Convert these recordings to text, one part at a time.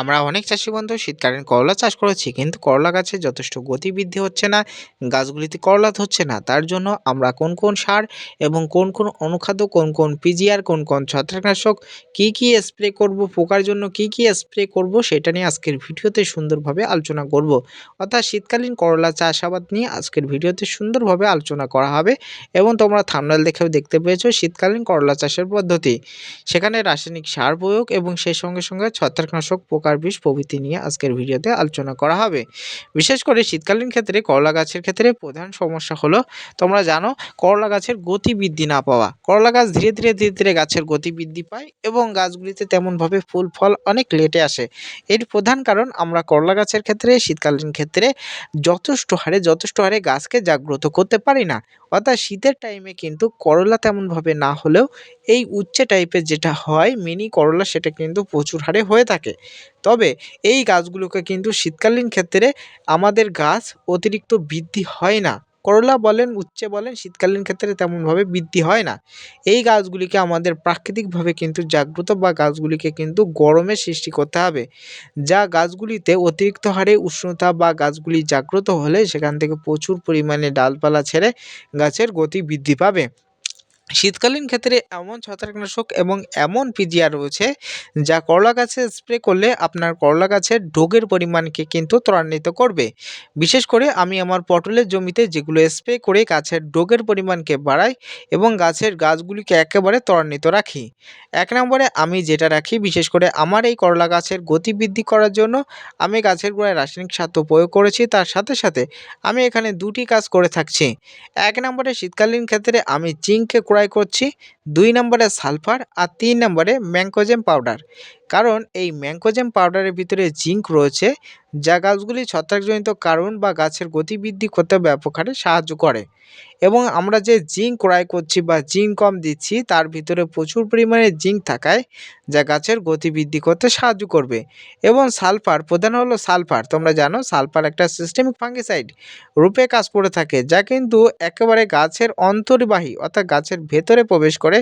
আমরা অনেক চাষি বন্ধু শীতকালীন করলা চাষ করেছি, কিন্তু করলা গাছে যথেষ্ট গতিবৃদ্ধি হচ্ছে না, গাছগুলিতে করলা ধরছে না। তার জন্য আমরা কোন কোন সার এবং কোন কোন অনুখাদ্য, কোন কোন পিজিআর, কোন কোন ছত্রাকনাশক, কি কি স্প্রে করব, পোকার জন্য কি কি স্প্রে করব, সেটা নিয়ে আজকের ভিডিওতে সুন্দরভাবে আলোচনা করব। অর্থাৎ শীতকালীন করলা চাষাবাদ নিয়ে আজকের ভিডিওতে সুন্দরভাবে আলোচনা করা হবে। এবং তোমরা থাম্বনেল দেখেও দেখতে পেয়েছো শীতকালীন করলা চাষের পদ্ধতি, সেখানে রাসায়নিক সার প্রয়োগ এবং সেই সঙ্গে সঙ্গে ছত্রাকনাশক, পোকার বিষ প্রভৃতি নিয়ে আজকের ভিডিওতে আলোচনা করা হবে। বিশেষ করে শীতকালীন ক্ষেত্রে করলা গাছের ক্ষেত্রে প্রধান সমস্যা হলো, তোমরা জানো, করলা গাছের গতি বৃদ্ধি না পাওয়া। করলা গাছ ধীরে ধীরে ধীরে ধীরে গাছের গতি বৃদ্ধি পায় এবং গাছগুলিতে তেমনভাবে ফুল ফল অনেক লেটে আসে। এর প্রধান কারণ আমরা করলা গাছের ক্ষেত্রে শীতকালীন ক্ষেত্রে যথেষ্ট হারে গাছকে জাগ্রত করতে পারি না। অর্থাৎ শীতের টাইমে কিন্তু করলা তেমনভাবে না হলেও এই উচ্ছে টাইপের যেটা হয় মিনি করলা, সেটা কিন্তু প্রচুর হারে হয়ে থাকে। তবে এই গাছগুলোকে কিন্তু শীতকালীন ক্ষেত্রে আমাদের গাছ অতিরিক্ত বৃদ্ধি হয় না। করলা বলেন, উচ্ছে বলেন, শীতকালীন ক্ষেত্রে তেমনভাবে বৃদ্ধি হয় না। এই গাছগুলিকে আমাদের প্রাকৃতিকভাবে কিন্তু জাগ্রত বা গাছগুলিকে কিন্তু গরমের সৃষ্টি করতে হবে। যা গাছগুলিতে অতিরিক্ত হারে উষ্ণতা বা গাছগুলি জাগ্রত হলে সেখান থেকে প্রচুর পরিমাণে ডালপালা ছেড়ে গাছের গতি বৃদ্ধি পাবে। শীতকালীন ক্ষেত্রে এমন ছত্রাকনাশক এবং এমন পিজিআর রয়েছে যা করলা গাছে স্প্রে করলে আপনার করলা গাছের ডোগের পরিমাণকে কিন্তু ত্বরান্বিত করবে। বিশেষ করে আমি আমার পটলের জমিতে যেগুলো স্প্রে করে গাছের ডোগের পরিমাণকে বাড়াই এবং গাছগুলিকে একেবারে ত্বরান্বিত রাখি। এক নম্বরে আমি যেটা রাখি, বিশেষ করে আমার এই করলা গাছের গতি বৃদ্ধি করার জন্য আমি গাছের গোড়ায় রাসায়নিক সার তো প্রয়োগ করেছি, তার সাথে সাথে আমি এখানে দুটি কাজ করে থাকছি। এক নম্বরে শীতকালীন ক্ষেত্রে আমি জিঙ্ককে ক্রয় করছি, ২ নম্বরে সালফার, আর ৩ নম্বরে ম্যাঙ্কোজেব পাউডার। কারণ এই ম্যাঙ্কোজেব পাউডারের ভিতরে জিঙ্ক রয়েছে, যা গাছগুলি ছত্রাকজনিত কারণ বা গাছের গতিবৃদ্ধি করতে ব্যাপক হারে সাহায্য করে। এবং আমরা যে জিঙ্ক ক্রয় করছি বা জিঙ্ক কম দিচ্ছি, তার ভিতরে প্রচুর পরিমাণে জিঙ্ক থাকায় যা গাছের গতিবৃদ্ধি করতে সাহায্য করবে। এবং সালফার, প্রধান হলো সালফার, তোমরা জানো সালফার একটা সিস্টেমিক ফাঙ্গিসাইড রূপে কাজ করে থাকে, যা কিন্তু একেবারে গাছের অন্তর্বাহী অর্থাৎ গাছের ভেতরে প্রবেশ করে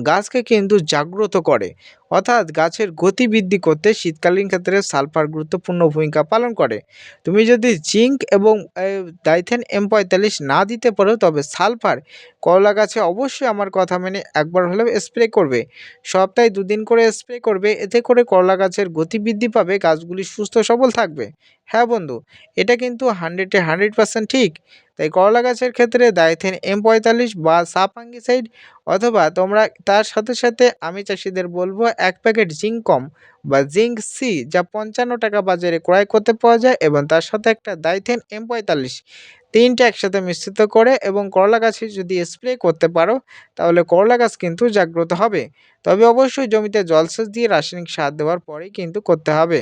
গাছকে কিন্তু জাগ্রত করে। অর্থাৎ গাছের গতি বৃদ্ধি করতে শীতকালীন ক্ষেত্রে সালফার গুরুত্বপূর্ণ ভূমিকা পালন করে। তুমি যদি জিঙ্ক এবং ডাইথেন M45 না দিতে পারো, তবে সালফার করলা গাছে অবশ্যই আমার কথা মেনে একবার হলেও স্প্রে করবে। সপ্তাহে ২ দিন করে স্প্রে করবে, এতে করে করলা গাছের গতি বৃদ্ধি পাবে, গাছগুলি সুস্থ সবল থাকবে। হ্যাঁ বন্ধু, এটা কিন্তু 100% ঠিক। তাই করলা গাছের ক্ষেত্রে ডাইথেন M45 বা সাব ফাঙ্গিসাইড, অথবা তোমরা তার সাথে সাথে আমি চাষিদের বলবো ১ প্যাকেট জিঙ্কম বা জিঙ্ক সি, যা ৫৫ টাকা বাজারে ক্রয় করতে পাওয়া যায়, এবং তার সাথে একটা ডাইথেন M45, ৩টে একসাথে মিশ্রিত করে এবং করলা গাছে যদি স্প্রে করতে পারো, তাহলে করলা গাছ কিন্তু জাগ্রত হবে। তবে অবশ্যই জমিতে জলসেচ দিয়ে রাসায়নিক সার দেওয়ার পরেই কিন্তু করতে হবে।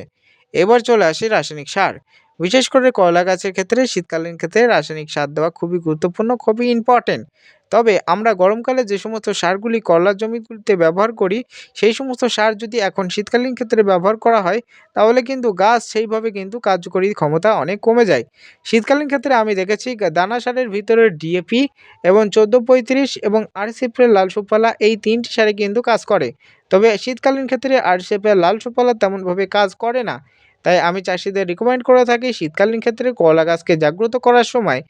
এবার চলে আসি রাসায়নিক সার। বিশেষ করে করলা গাছের ক্ষেত্রে শীতকালীন ক্ষেত্রে রাসায়নিক সার দেওয়া খুবই গুরুত্বপূর্ণ, খুবই ইম্পর্টেন্ট। তবে আমরা গরমকালে যে সমস্ত সারগুলি করলার জমিগুলিতে ব্যবহার করি, সেই সমস্ত সার যদি এখন শীতকালীন ক্ষেত্রে ব্যবহার করা হয়, তাহলে কিন্তু গাছ সেইভাবে কিন্তু কার্যকরী ক্ষমতা অনেক কমে যায়। শীতকালীন ক্ষেত্রে আমি দেখেছি দানা সারের ভিতরে ডিএপি এবং ১৪-৩৫ এবং আরসিএফের লাল সুফলা, এই ৩টি সারে কিন্তু কাজ করে। তবে শীতকালীন ক্ষেত্রে আরসিএফের লাল সুফলা তেমনভাবে কাজ করে না। তাই আমি চাষিদের রিকমেন্ড করে থাকি শীতকালীন ক্ষেত্রে করলা গাছকে জাগ্রত করার সময়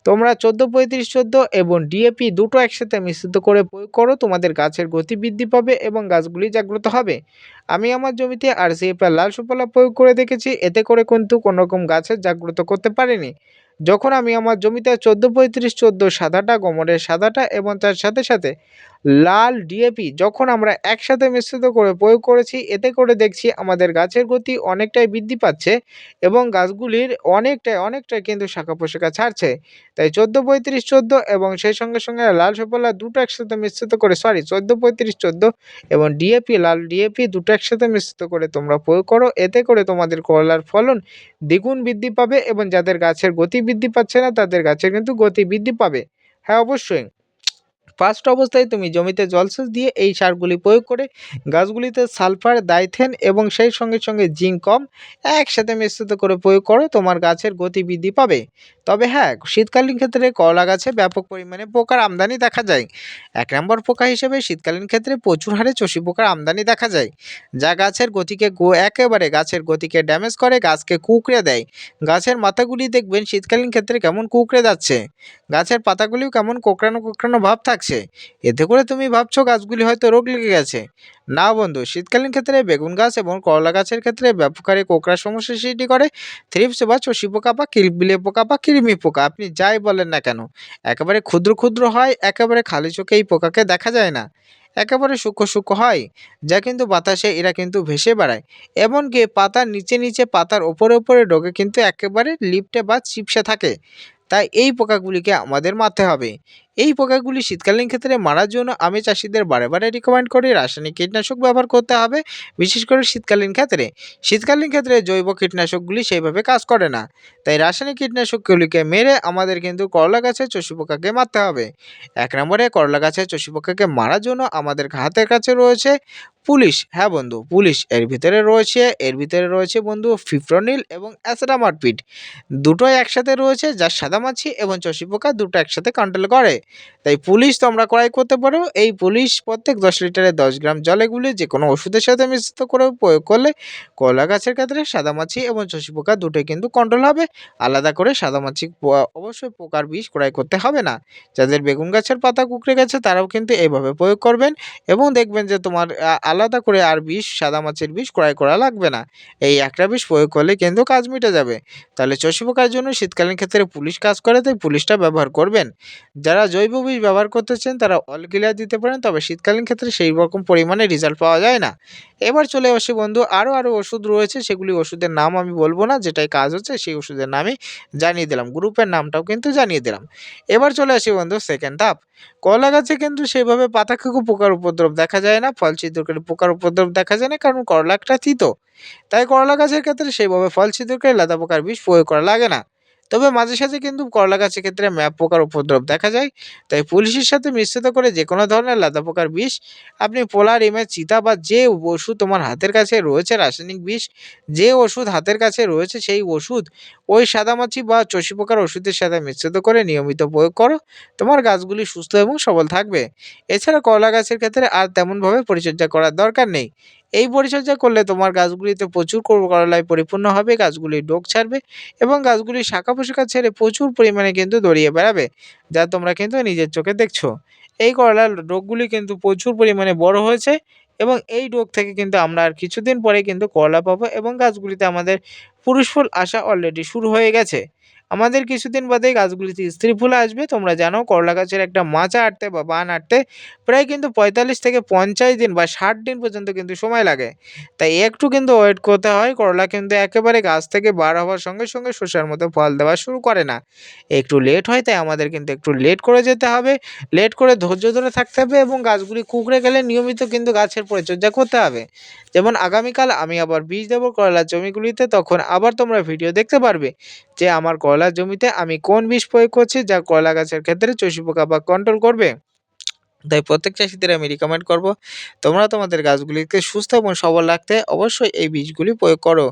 তোমরা ১৪-৩৫-১৪ এবং ডিএপি দুটো একসাথে মিশ্রিত করে প্রয়োগ করো, তোমাদের গাছের গতি বৃদ্ধি পাবে এবং গাছগুলি জাগ্রত হবে। আমি আমার জমিতে আরসিএফের লাল সুফলা প্রয়োগ করে দেখেছি, এতে করে কিন্তু কোনোরকম গাছের জাগ্রত করতে পারিনি। যখন আমি আমার জমিতে ১৪-৩৫-১৪ সাদাটা, গমরের সাদাটা এবং তার সাথে সাথে লাল ডিএপি যখন আমরা একসাথে মিশ্রিত করে প্রয়োগ করেছি, এতে করে দেখছি আমাদের গাছের গতি অনেকটাই বৃদ্ধি পাচ্ছে এবং গাছগুলির অনেকটাই কিন্তু শাখা প্রশাখা ছাড়ছে। তাই ১৪-৩৫-১৪ এবং সেই সঙ্গে সঙ্গে লাল সুফলা দুটো একসাথে মিশ্রিত করে, ১৪-৩৫-১৪ এবং লাল ডিএপি দুটো একসাথে মিশ্রিত করে তোমরা প্রয়োগ করো, এতে করে তোমাদের করলার ফলন দ্বিগুণ বৃদ্ধি পাবে এবং যাদের গাছের গতি বৃদ্ধি পাচ্ছে না, তাদের গাছের কিন্তু গতি বৃদ্ধি পাবে। হ্যাঁ অবশ্যই। ফার্স্ট অবস্থায় তুমি জমিতে জলসেচ দিয়ে এই সারগুলি প্রয়োগ করে গাছগুলিতে সালফার, ডাইথেন এবং সেই সঙ্গে সঙ্গে জিঙ্ক কম একসাথে মিশ্রিত করে প্রয়োগ করো, তোমার গাছের গতিবৃদ্ধি পাবে। তবে হ্যাঁ, শীতকালীন ক্ষেত্রে করলা গাছে ব্যাপক পরিমাণে পোকার আমদানি দেখা যায়। ১ নম্বর পোকা হিসেবে শীতকালীন ক্ষেত্রে প্রচুর হারে চষি পোকার আমদানি দেখা যায়, যা গাছের গতিকে একেবারে গাছের গতিকে ড্যামেজ করে, গাছকে কুঁকড়ে দেয়। গাছের মাথাগুলি দেখবেন শীতকালীন ক্ষেত্রে কেমন কুঁকড়ে যাচ্ছে, গাছের পাতাগুলিও কেমন কোঁকড়ানো কোঁকড়ানো ভাব থাকছে। এতে করে তুমি ভাবছো গাছগুলি হয়তো রোগ লেগে গেছে। না বন্ধু, শীতকালীন ক্ষেত্রে বেগুন গাছ এবং করলা গাছের ক্ষেত্রে ব্যাপক হারে কোঁকড়ার সমস্যা সৃষ্টি করে থ্রিপস বা চষি পোকা বা কিলবিলে পোকা বা কৃমি পোকা, আপনি যাই বলেন না কেন। একেবারে ক্ষুদ্র ক্ষুদ্র হয়, একেবারে খালি চোখে এই পোকাকে দেখা যায় না, একেবারে সূক্ষ্ম সূক্ষ্ম হয়, যা কিন্তু বাতাসে এরা কিন্তু ভেসে বেড়ায়। এমনকি পাতার নিচে নিচে, পাতার ওপরে ওপরে ডোকে কিন্তু একেবারে লিপটে বা চিপসে থাকে। তাই এই পোকাগুলিকে আমাদের মারতে হবে। এই পোকাগুলি শীতকালীন ক্ষেত্রে মারার জন্য আমি চাষিদের বারে বারে রিকমেন্ড করি রাসায়নিক কীটনাশক ব্যবহার করতে হবে, বিশেষ করে শীতকালীন ক্ষেত্রে। শীতকালীন ক্ষেত্রে জৈব কীটনাশকগুলি সেইভাবে কাজ করে না, তাই রাসায়নিক কীটনাশকগুলিকে মেরে আমাদের কিন্তু করলা গাছের চষি পোকাকে মারতে হবে। ১ নম্বরে করলা গাছের চষি পোকাকে মারার জন্য আমাদের হাতের কাছে রয়েছে পুলিশ। হ্যাঁ বন্ধু, পুলিশ। এর ভিতরে রয়েছে বন্ধু ফিপ্রোনিল এবং অ্যাসিটামারপিড। দুটোই একসাথে রয়েছে, যা সাদামাছি এবং চষি পোকা দুটো একসাথে কন্ট্রোল করে। তাই পুলিশ তোমরা ক্রয় করতে পারো। এই পুলিশ প্রত্যেক ১০ লিটারে ১০ গ্রাম জলে গুলে যে কোনো ওষুধের সাথে মিশ্রিত করে প্রয়োগ করলে কলা গাছের ক্ষেত্রে সাদামাছি এবং চষি পোকা দুটোই কিন্তু কন্ট্রোল হবে। আলাদা করে সাদামাছি অবশ্যই পোকার বিষ ক্রয় করতে হবে না। যাদের বেগুন গাছের পাতা কুঁকড়ে গেছে তারাও কিন্তু এভাবে প্রয়োগ করবেন এবং দেখবেন যে তোমার আলাদা করে আর বিষ, সাদামাছির বিষ ক্রয় করা লাগবে না। এই একটা বিষ প্রয়োগ করলে কিন্তু কাজ মিটে যাবে। তাহলে চষি পোকার জন্য শীতকালীন ক্ষেত্রে পুলিশ কাজ করে, তাই পুলিশটা ব্যবহার করবেন। যারা জৈব বিষ ব্যবহার করতেছেন তারা অল ক্লিয়ার দিতে পারেন, তবে শীতকালীন ক্ষেত্রে সেই রকম পরিমাণে রেজাল্ট পাওয়া যায় না। এবার চলে আসি বন্ধু, আরও ওষুধ রয়েছে, সেগুলি ওষুধের নাম আমি বলবো না, যেটাই কাজ হচ্ছে সেই ওষুধের নামই জানিয়ে দিলাম, গ্রুপের নামটাও কিন্তু জানিয়ে দিলাম। এবার চলে আসি বন্ধু সেকেন্ড ধাপ। কলা গাছে কিন্তু সেভাবে পাতা খেকো পোকার উপদ্রব দেখা যায় না, ফল ছিদ্রকারী পোকার উপদ্রব দেখা যায় না, কারণ করলা একটা তিতো। তাই করলা গাছের ক্ষেত্রে সেইভাবে ফল ছিদ্রকারী লেদা পোকার বিষ প্রয়োগ করা লাগে না। তবে মাঝে সাঝে কিন্তু করলা গাছের ক্ষেত্রে ম্যাপ পোকার উপদ্রব দেখা যায়। তাই পুলিশের সাথে মিশ্রিত করে যে কোনো ধরনের লেদা পোকার বিষ আপনি পোলার, ইমেজ, চিতা বা যে ওষুধ তোমার হাতের কাছে রয়েছে, রাসায়নিক বিষ যে ওষুধ হাতের কাছে রয়েছে সেই ওষুধ ওই সাদামাছি বা চষি পোকার ওষুধের সাথে মিশ্রিত করে নিয়মিত প্রয়োগ করো, তোমার গাছগুলি সুস্থ এবং সবল থাকবে। এছাড়া করলা গাছের ক্ষেত্রে আর তেমনভাবে পরিচর্যা করার দরকার নেই। এই পরিচর্যা করলে তোমার গাছগুলিতে প্রচুর করলায় পরিপূর্ণ হবে, গাছগুলি ডোক ছাড়বে এবং গাছগুলি শাখা পোশাখা ছেড়ে প্রচুর পরিমাণে কিন্তু দড়িয়ে বেড়াবে, যা তোমরা কিন্তু নিজের চোখে দেখছো। এই করলার ডোকগুলি কিন্তু প্রচুর পরিমাণে বড় হয়েছে এবং এই ডোক থেকে কিন্তু আমরা আর কিছুদিন পরে কিন্তু করলা পাবো এবং গাছগুলিতে আমাদের পুরুষ ফুল আসা অলরেডি শুরু হয়ে গেছে। আমাদের কিছুদিন বাদেই গাছগুলিতে স্ত্রী ফুল আসবে। তোমরা জানো করলা গাছের একটা মাচা আঁটতে বা বান আঁটতে প্রায় কিন্তু ৪৫ থেকে ৫০ দিন বা ৬০ দিন পর্যন্ত কিন্তু সময় লাগে। তাই একটু কিন্তু ওয়েট করতে হয়। করলা কিন্তু একেবারে গাছ থেকে বার হওয়ার সঙ্গে সঙ্গে শসার মতো ফল দেওয়া শুরু করে না। একটু লেট হয়, তাই আমাদের কিন্তু একটু লেট করে যেতে হবে। লেট করে ধৈর্য ধরে থাকতে হবে এবং গাছগুলি কুঁকড়ে গেলে নিয়মিত কিন্তু গাছের পরিচর্যা করতে হবে। যেমন আগামীকাল আমি আবার বীজ দেবো করলার জমিগুলিতে, তখন আবার তোমরা ভিডিও দেখতে পারবে যে আমার করলার জমিতে আমি কোন বিষ প্রয়োগ করছি, যা করলা গাছের ক্ষেত্রে চষি পোকা বা কন্ট্রোল করবে। তাই প্রত্যেক চাষীদের আমি রিকমেন্ড করব, তোমরা তোমাদের গাছগুলিকে সুস্থ এবং সবল রাখতে অবশ্যই এই বীজগুলি প্রয়োগ করো।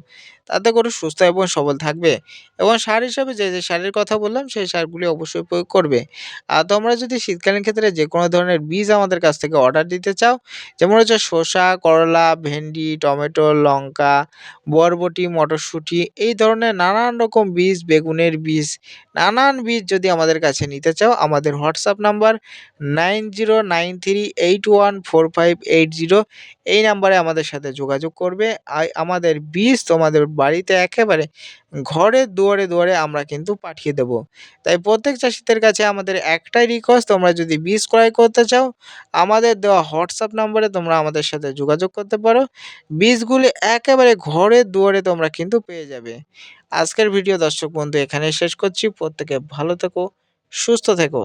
তাতে করে সুস্থ এবং সবল থাকবে এবং সার হিসাবে যে সারের কথা বললাম সেই সারগুলি অবশ্যই প্রয়োগ করবে। আর তোমরা যদি শীতকালীন ক্ষেত্রে যে কোনো ধরনের বীজ আমাদের কাছ থেকে অর্ডার দিতে চাও, যেমন হচ্ছে শসা, করলা, ভেন্ডি, টমেটো, লঙ্কা, বরবটি, মটরশুঁটি, এই ধরনের নানান রকম বীজ, বেগুনের বীজ, নানান বীজ যদি আমাদের কাছে নিতে চাও, আমাদের হোয়াটসঅ্যাপ নাম্বার 9093814580, এই নাম্বারে আমাদের সাথে যোগাযোগ করবে। আমাদের বীজ তোমাদের বাড়িতে একেবারে ঘরের দুয়ারে দুয়ারে আমরা কিন্তু পাঠিয়ে দেব। তাই প্রত্যেক চাষীদের কাছে আমাদের একটাই রিকোয়েস্ট, তোমরা যদি বীজ ক্রয় করতে চাও আমাদের দেওয়া হোয়াটসঅ্যাপ নম্বরে তোমরা আমাদের সাথে যোগাযোগ করতে পারো। বীজগুলি একেবারে ঘরের দুয়ারে তোমরা কিন্তু পেয়ে যাবে। আজকের ভিডিও দর্শক বন্ধু এখানেই শেষ করছি। প্রত্যেকে ভালো থেকো, সুস্থ থেকো।